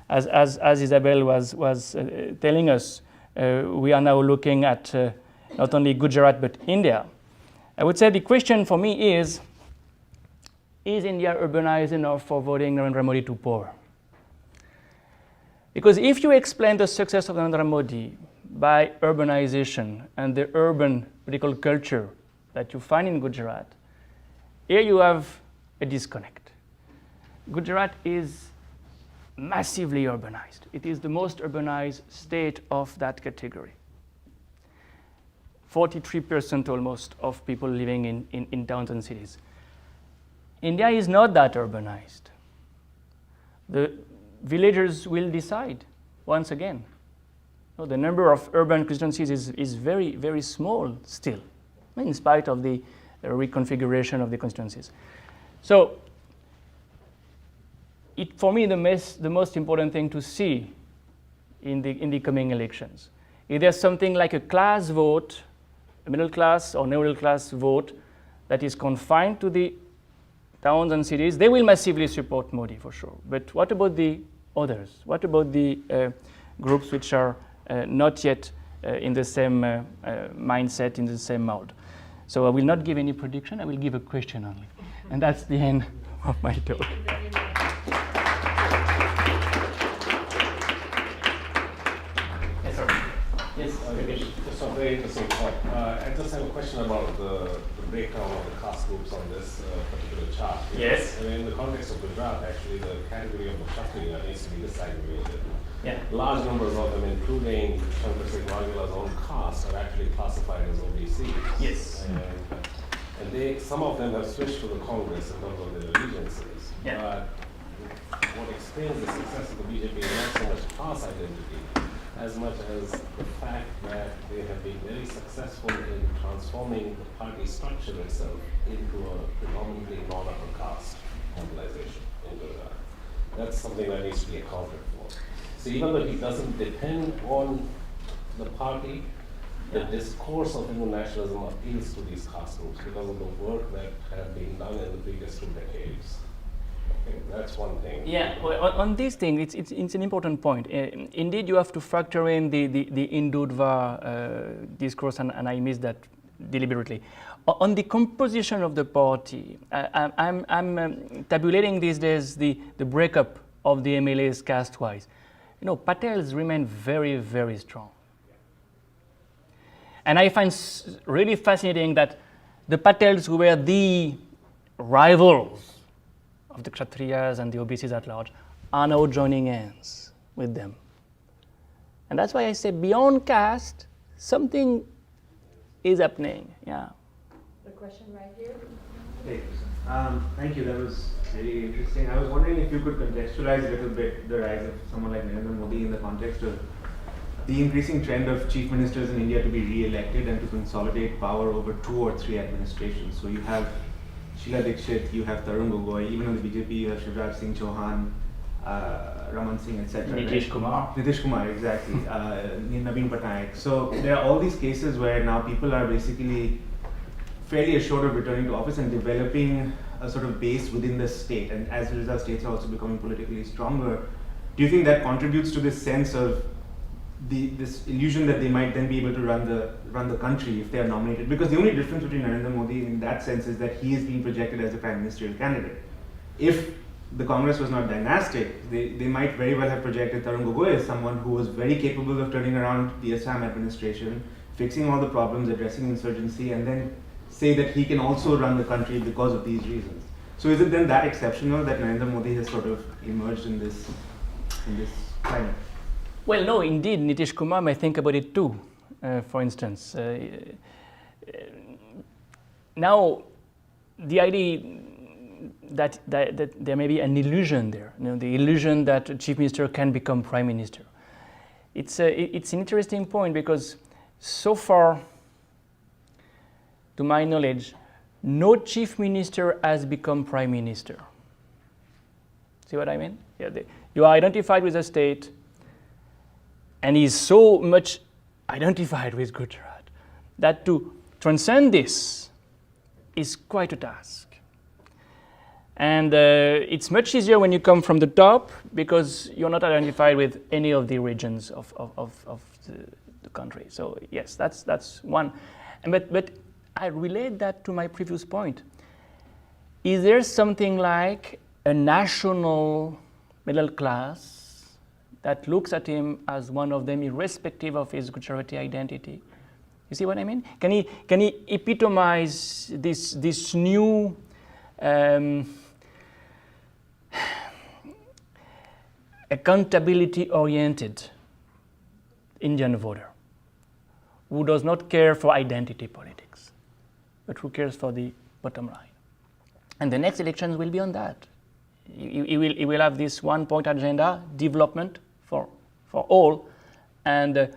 as Isabel was telling us, we are now looking at not only Gujarat but India. I would say the question for me is India urbanized enough for voting Narendra Modi to power? Because if you explain the success of Narendra Modi by urbanization and the urban political culture that you find in Gujarat, here you have a disconnect. Gujarat is massively urbanized. It is the most urbanized state of that category. 43% almost of people living in towns and cities. India is not that urbanized. The villagers will decide once again. No, the number of urban constituencies is very, very small still, in spite of the reconfiguration of the constituencies. So, for me, the most important thing to see in the coming elections is there something like a class vote, a middle class or middle class vote that is confined to the towns and cities. They will massively support Modi for sure. But what about the others? What about the groups which are not yet in the same mindset, in the same mode? So I will not give any prediction, I will give a question only. And that's the end of my talk. very interesting point. I just have a question about the breakdown of the caste groups on this particular chart. Yes. And in the context of Gujarat, actually, the category of the Kshatriya needs to be disaggregated. Yeah. Large numbers of them, including Shankar Singh Vagela's own caste, are actually classified as OBCs. Yes. And some of them have switched to the Congress in terms of their allegiances. Yeah. But what explains the success of the BJP is not so much class identity, as much as the fact that they have been very successful in transforming the party structure itself into a predominantly non-upper caste mobilization in Gujarat. That's something that needs to be accounted for. So even though he doesn't depend on the party, the discourse of Hindu nationalism appeals to these caste groups because of the work that have been done in the previous 2 decades. Okay, that's one thing. Yeah, well, on this thing, it's an important point. Indeed, you have to factor in the Hindutva discourse, and I missed that deliberately. On the composition of the party, I'm tabulating these days the breakup of the MLAs caste-wise. You know, Patels remain very, very strong. And I find really fascinating that the Patels, who were the rivals of the Kshatriyas and the OBCs at large, are now joining hands with them. And that's why I say beyond caste, something is happening. Yeah. The question right here. Hey, thank you. That was very interesting. I was wondering if you could contextualize a little bit the rise of someone like Narendra Modi in the context of the increasing trend of chief ministers in India to be re-elected and to consolidate power over 2 or 3 administrations. So you have Sheila Dikshit, you have Tarun Gogoi, even on the BJP you have Shivraj Singh Chauhan, Raman Singh, etc. Nitish Kumar. Nitish Kumar, exactly. Naveen Patnaik. So there are all these cases where now people are basically fairly assured of returning to office and developing a sort of base within the state. And as a result, states are also becoming politically stronger. Do you think that contributes to this sense of this illusion that they might then be able to run the country if they are nominated? Because the only difference between Narendra Modi in that sense is that he is being projected as a prime ministerial candidate. If the Congress was not dynastic, they might very well have projected Tarun Gogoi as someone who was very capable of turning around the Assam administration, fixing all the problems, addressing insurgency, and then say that he can also run the country because of these reasons. So is it then that exceptional that Narendra Modi has sort of emerged in this climate? Well, no, indeed, Nitish Kumar may think about it too, for instance. Now, the idea that there may be an illusion there, you know, the illusion that a chief minister can become prime minister. It's an interesting point because so far, to my knowledge, no chief minister has become prime minister. See what I mean? Yeah, you are identified with the state, and he's so much identified with Gujarat that to transcend this is quite a task. And it's much easier when you come from the top because you're not identified with any of the regions of the country. So yes, that's one. But I relate that to my previous point. Is there something like a national middle class that looks at him as one of them, irrespective of his Gujarati identity? You see what I mean? Can he epitomize this new accountability-oriented Indian voter who does not care for identity politics, but who cares for the bottom line? And the next elections will be on that. He will have this one-point agenda, development for all, and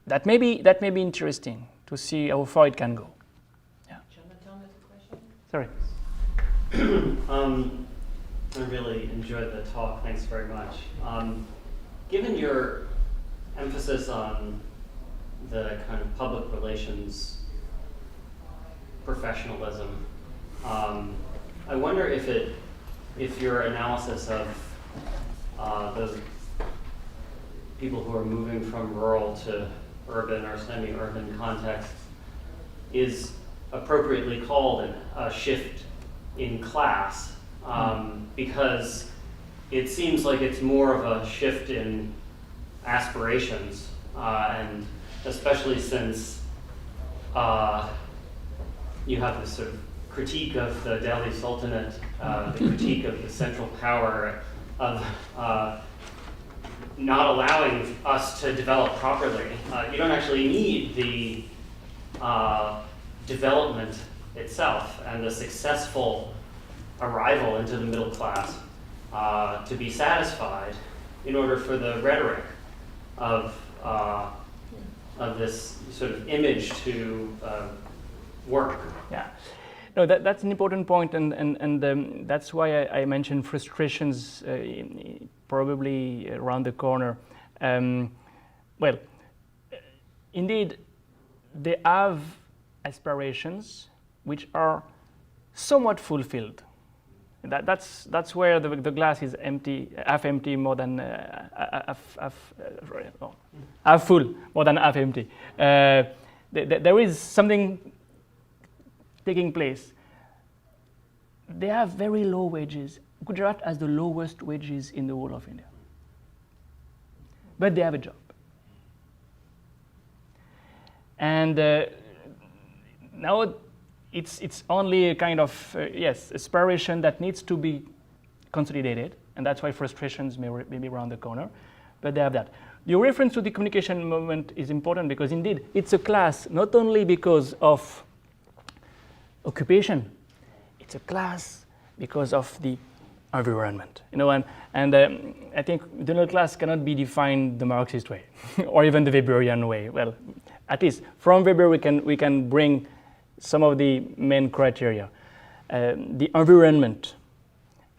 that may be interesting to see how far it can go. Yeah. Jonathan has a question. Sorry. I really enjoyed the talk. Thanks very much. Given your emphasis on the kind of public relations professionalism, I wonder if your analysis of those people who are moving from rural to urban or semi-urban contexts is appropriately called a shift in class, because it seems like it's more of a shift in aspirations and especially since you have this sort of critique of the Delhi Sultanate, the critique of the central power of not allowing us to develop properly. You don't actually need the development itself and the successful arrival into the middle class to be satisfied in order for the rhetoric of this sort of image to work. Yeah. No, that's an important point, and that's why I mentioned frustrations probably around the corner. Well, indeed, they have aspirations which are somewhat fulfilled. That's where the glass is empty, half empty more than half full more than half empty. There is something taking place. They have very low wages. Gujarat has the lowest wages in the whole of India. But they have a job. And now it's only a kind of, aspiration that needs to be consolidated, and that's why frustrations may be around the corner, but they have that. Your reference to the communication movement is important because indeed it's a class not only because of occupation, it's a class because of the environment, and I think the middle class cannot be defined the Marxist way or even the Weberian way. Well, at least from Weber we can bring some of the main criteria. The environment,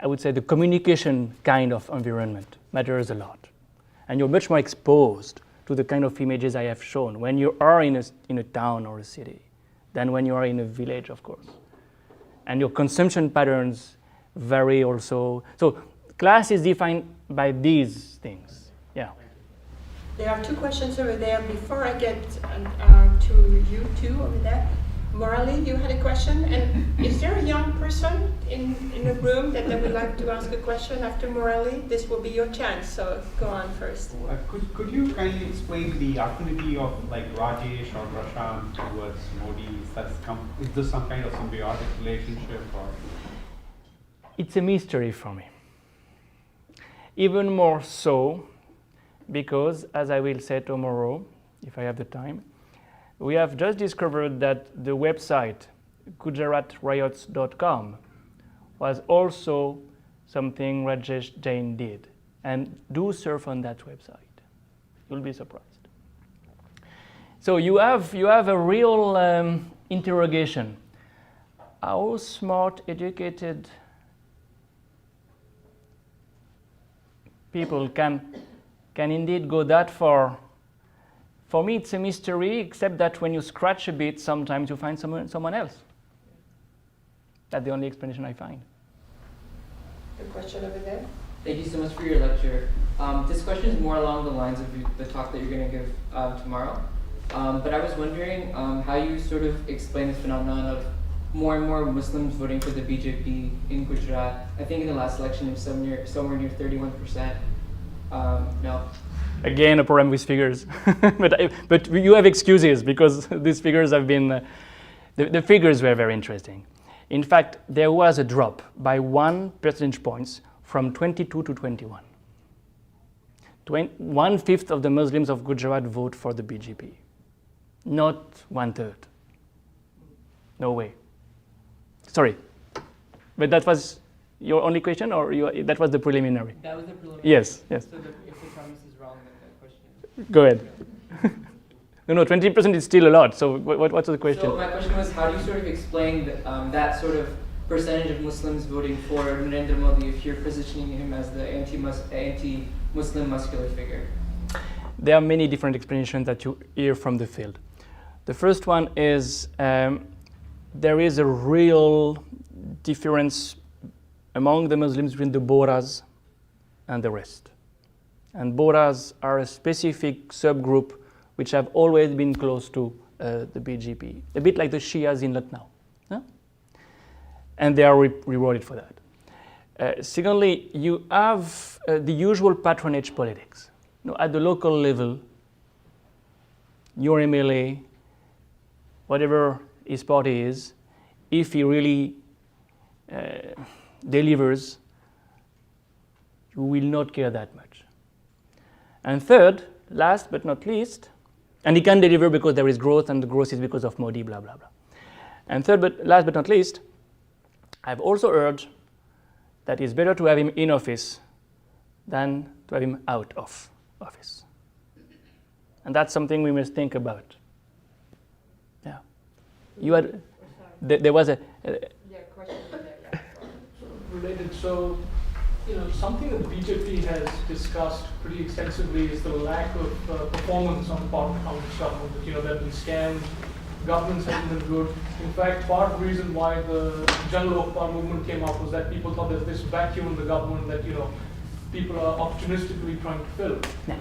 I would say the communication kind of environment matters a lot, and you're much more exposed to the kind of images I have shown when you are in a town or a city than when you are in a village, of course. And your consumption patterns vary also. So class is defined by these things. Yeah. There are two questions over there. Before I get to you two over there, Morali, you had a question. And is there a young person in the room that would like to ask a question after Morali? This will be your chance, so go on first. Could you kindly explain the affinity of like Rajesh or Prashant towards Modi? Is this some kind of symbiotic relationship or? It's a mystery for me. Even more so because, as I will say tomorrow, if I have the time, we have just discovered that the website gujaratriots.com was also something Rajesh Jain did. And do surf on that website. You'll be surprised. So you have a real interrogation. How smart, educated people can indeed go that far? For me, it's a mystery, except that when you scratch a bit, sometimes you find someone else. That's the only explanation I find. The question over there. Thank you so much for your lecture. This question is more along the lines of the talk that you're going to give tomorrow. But I was wondering how you sort of explain this phenomenon of more and more Muslims voting for the BJP in Gujarat. I think in the last election it was somewhere near 31%. No. Again, a problem with figures. but you have excuses because these figures have been, the figures were very interesting. In fact, there was a drop by 1 percentage points from 22 to 21. 1/5 of the Muslims of Gujarat vote for the BJP, not 1/3. No way. Sorry, but that was your only question, or that was the preliminary? That was the preliminary. Yes. So if the premise is wrong, then that question. Go ahead. No, 20% is still a lot. So what's the question? So my question was, how do you sort of explain that sort of percentage of Muslims voting for Narendra Modi if you're positioning him as the anti-Muslim muscular figure? There are many different explanations that you hear from the field. The first one is there is a real difference among the Muslims between the Bohras and the rest. And Bohras are a specific subgroup which have always been close to the BJP, a bit like the Shias in Lucknow. Huh? And they are rewarded for that. Secondly, you have the usual patronage politics. At the local level, your MLA, whatever his party is, if he really delivers, you will not care that much. And third, last but not least, and he can deliver because there is growth, and the growth is because of Modi, blah, blah, blah. And third, but last but not least, I've also heard that it's better to have him in office than to have him out of office. And that's something we must think about. Yeah. You had, there was a... Yeah, question there, yeah. Related, so, something that the BJP has discussed pretty extensively is the lack of performance on the part of the Congress government, that, there have been scams, governance hasn't been good. In fact, part of the reason why the General Lokpal movement came up was that people thought there's this vacuum in the government that, people are opportunistically trying to fill. Yeah.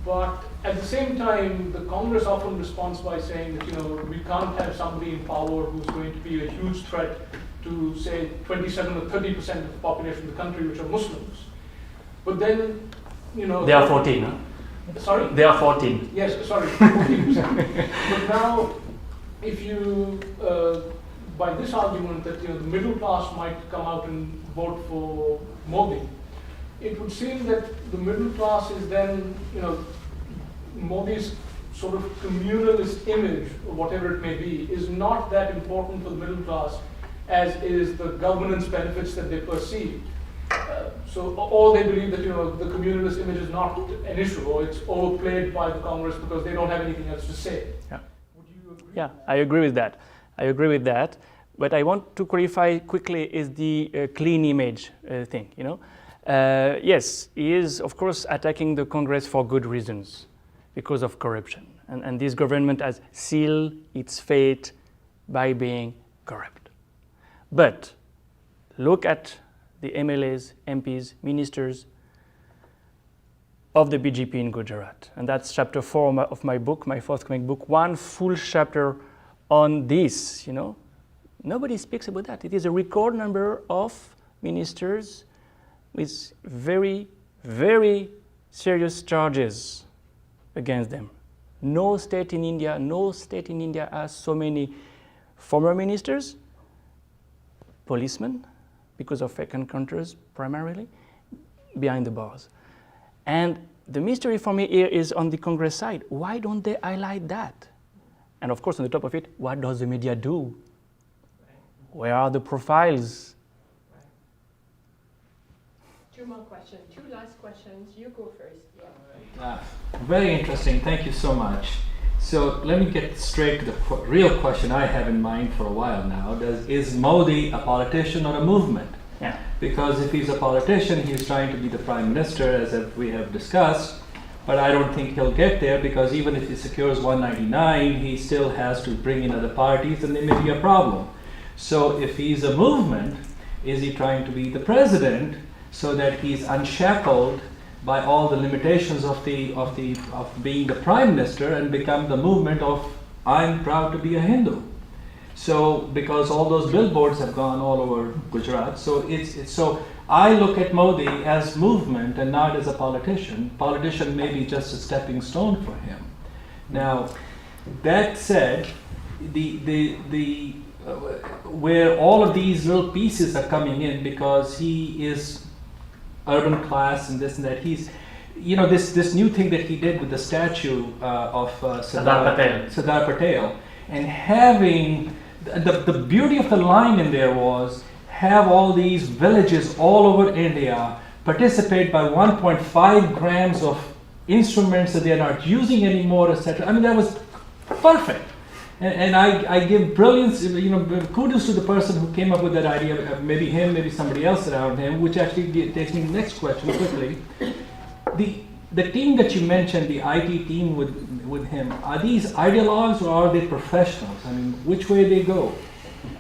But at the same time, the Congress often responds by saying that, we can't have somebody in power who's going to be a huge threat to, say, 27 or 30% of the population of the country, which are Muslims. But then, They are 14, huh? Sorry? They are 14. Yes, sorry, 14%. But now, if you, by this argument that the middle class might come out and vote for Modi, it would seem that the middle class is then, Modi's sort of communalist image, or whatever it may be, is not that important for the middle class as is the governance benefits that they perceive. Or they believe that the communalist image is not an issue, or it's overplayed by the Congress because they don't have anything else to say. Yeah. Would you agree? Yeah, I agree with that. I agree with that. But I want to clarify quickly is the clean image thing, Yes, he is, of course, attacking the Congress for good reasons, because of corruption. And this government has sealed its fate by being corrupt. But look at the MLAs, MPs, ministers of the BJP in Gujarat. And that's chapter 4 of my book, my forthcoming book, one full chapter on this, Nobody speaks about that. It is a record number of ministers with very, very serious charges against them. No state in India has so many former ministers, policemen, because of fake encounters primarily, behind the bars. And the mystery for me here is on the Congress side. Why don't they highlight that? And of course, on the top of it, what does the media do? Where are the profiles? Two more questions, two last questions. You go first. Yeah. Very interesting. Thank you so much. So let me get straight to the real question I have in mind for a while now. Is Modi a politician or a movement? Yeah. Because if he's a politician, he's trying to be the prime minister, as we have discussed. But I don't think he'll get there, because even if he secures 199, he still has to bring in other parties, and there may be a problem. So if he's a movement, is he trying to be the president so that he's unshackled by all the limitations of being the prime minister and become the movement of I'm proud to be a Hindu? So because all those billboards have gone all over Gujarat, so so I look at Modi as movement and not as a politician. Politician may be just a stepping stone for him. Now, that said, where all of these little pieces are coming in, because he is urban class and this and that, he's, this new thing that he did with the statue of Sardar Patel, and having the beauty of the line in there was have all these villages all over India participate by 1.5 grams of instruments that they are not using anymore, etc. I mean, that was perfect. And I give brilliance, kudos to the person who came up with that idea, maybe him, maybe somebody else around him, which actually takes me to the next question quickly. The team that you mentioned, the IT team with him, are these ideologues or are they professionals? I mean, which way they go?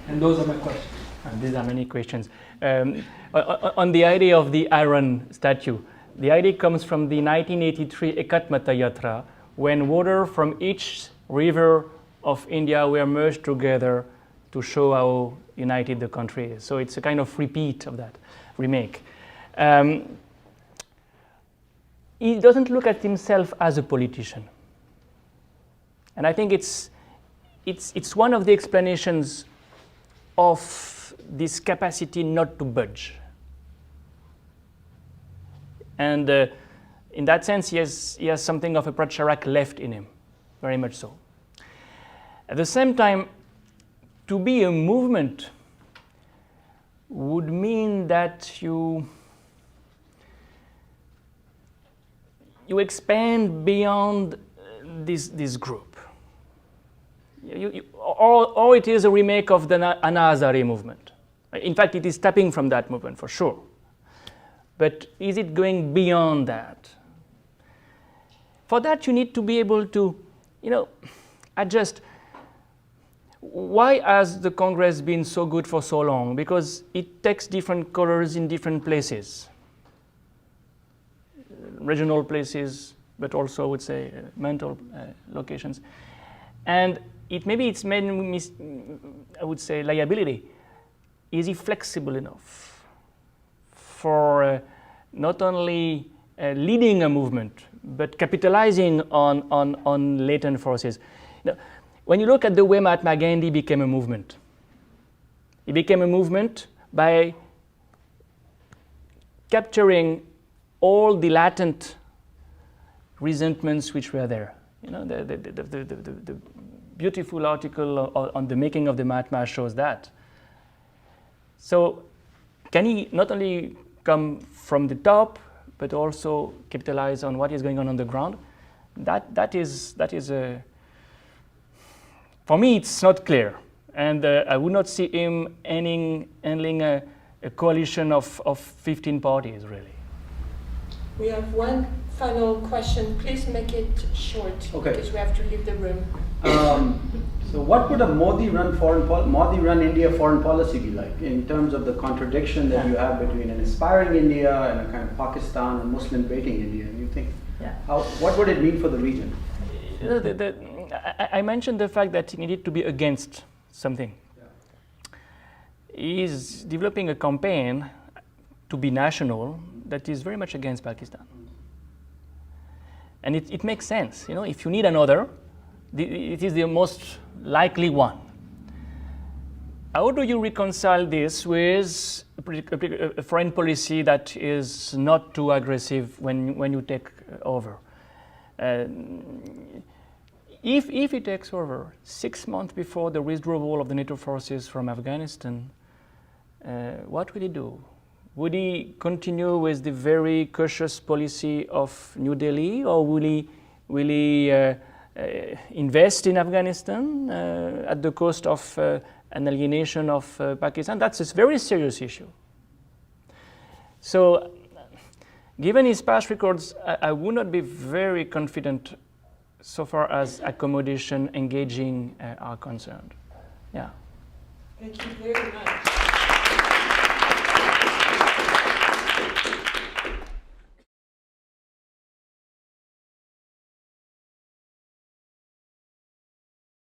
And those are my questions. These are many questions. On the idea of the iron statue, the idea comes from the 1983 Ekatmata Yatra, when water from each river of India were merged together to show how united the country is. So it's a kind of repeat of that, remake. He doesn't look at himself as a politician. And I think it's one of the explanations of this capacity not to budge. And in that sense, he has something of a Pracharak left in him, very much so. At the same time, to be a movement would mean that you expand beyond this group. Or it is a remake of the Anna Hazare movement. In fact, it is tapping from that movement for sure. But is it going beyond that? For that, you need to be able to, adjust. Why has the Congress been so good for so long? Because it takes different colors in different places. Regional places, but also, I would say, mental locations. And its main, I would say, liability. Is it flexible enough for not only leading a movement, but capitalizing on latent forces? When you look at the way Mahatma Gandhi became a movement, he became a movement by capturing all the latent resentments which were there. The beautiful article on the making of the Mahatma shows that. So can he not only come from the top, but also capitalize on what is going on the ground? That is a, for me, it's not clear. And I would not see him handling a coalition of 15 parties, really. We have one final question. Please make it short, Okay. because we have to leave the room. So what would a Modi-run India foreign policy be like in terms of the contradiction that you have between an aspiring India and a kind of Pakistan and Muslim baiting India? And you think, what would it mean for the region? I mentioned the fact that he needed to be against something. He is developing a campaign to be national that is very much against Pakistan. And it makes sense. If you need another, it is the most likely one. How do you reconcile this with a foreign policy that is not too aggressive when you take over? If he takes over 6 months before the withdrawal of the NATO forces from Afghanistan, what will he do? Would he continue with the very cautious policy of New Delhi, or will he invest in Afghanistan at the cost of an alienation of Pakistan? That's a very serious issue. So, given his past records, I would not be very confident so far as accommodation, engaging are concerned. Yeah. Thank you very much.